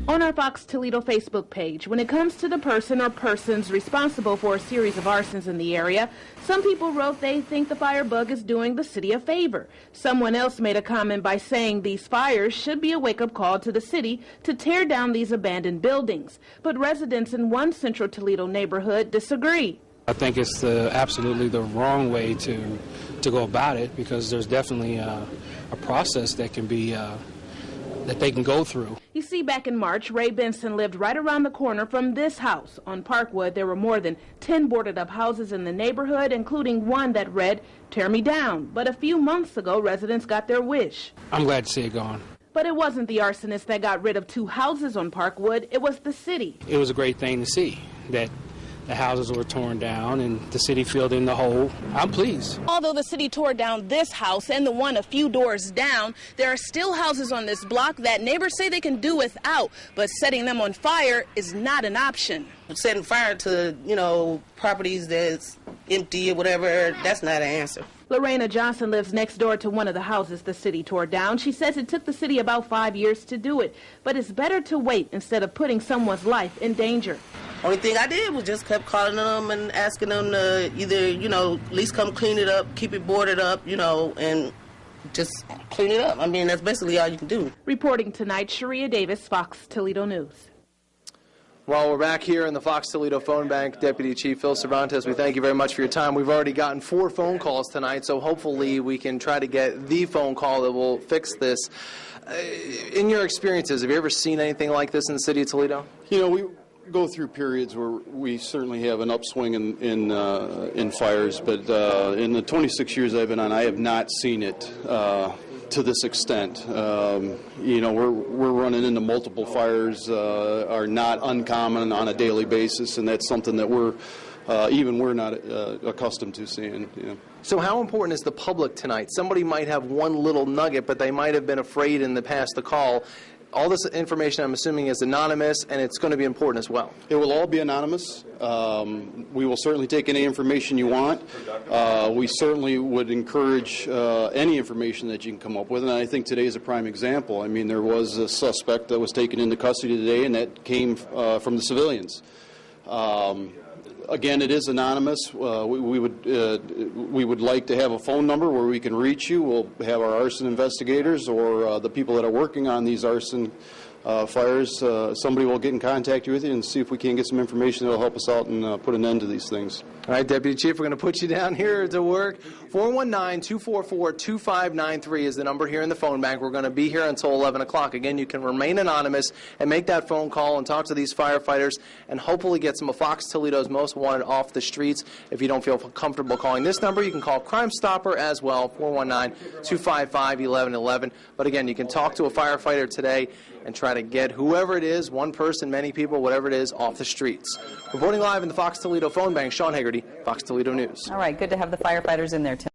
On our Fox Toledo Facebook page, when it comes to the person or persons responsible for a series of arsons in the area, some people wrote they think the firebug is doing the city a favor. Someone else made a comment by saying these fires should be a wake-up call to the city to tear down these abandoned buildings. But residents in one central Toledo neighborhood disagree. I think it's absolutely the wrong way to go about it, because there's definitely a process that can be that they can go through. You see, back in March, Ray Benson lived right around the corner from this house. On Parkwood, there were more than 10 boarded-up houses in the neighborhood, including one that read, "Tear me down." But a few months ago, residents got their wish. I'm glad to see it gone. But it wasn't the arsonist that got rid of 2 houses on Parkwood. It was the city. It was a great thing to see that the houses were torn down and the city filled in the hole. I'm pleased. Although the city tore down this house and the one a few doors down, there are still houses on this block that neighbors say they can do without, but setting them on fire is not an option. Setting fire to, properties that's empty or whatever, that's not an answer. Lorena Johnson lives next door to one of the houses the city tore down. She says it took the city about 5 years to do it, but it's better to wait instead of putting someone's life in danger. Only thing I did was just kept calling them and asking them to either, at least come clean it up, keep it boarded up, and just clean it up. I mean, that's basically all you can do. Reporting tonight, Sharia Davis, Fox Toledo News. Well, we're back here in the Fox Toledo phone bank. Deputy Chief Phil Cervantes, we thank you very much for your time. We've already gotten 4 phone calls tonight, so hopefully we can try to get the phone call that will fix this. In your experiences, have you ever seen anything like this in the city of Toledo? We go through periods where we certainly have an upswing in fires, but in the 26 years I've been on, I have not seen it to this extent. We're running into multiple fires, are not uncommon on a daily basis, and that's something that we're not accustomed to seeing. So how important is the public tonight? Somebody might have one little nugget, but they might have been afraid in the past to call. All this information, I'm assuming, is anonymous, and it's going to be important as well. It will all be anonymous. We will certainly take any information you want. We certainly would encourage any information that you can come up with, and I think today is a prime example. I mean, there was a suspect that was taken into custody today, and that came from the civilians. Again, it is anonymous. We would like to have a phone number where we can reach you. We'll have our arson investigators or the people that are working on these arson fires. Somebody will get in contact with you and see if we can get some information that will help us out and put an end to these things. All right, Deputy Chief, we're going to put you down here to work. 419-244-2593 is the number here in the phone bank. We're going to be here until 11 o'clock. Again, you can remain anonymous and make that phone call and talk to these firefighters and hopefully get some of Fox Toledo's most wanted off the streets. If you don't feel comfortable calling this number, you can call Crime Stopper as well, 419-255-1111. But again, you can talk to a firefighter today and try to get whoever it is, one person, many people, whatever it is, off the streets. Reporting live in the Fox Toledo phone bank, Sean Haggerty, Fox Toledo News. All right, good to have the firefighters in there, Tim.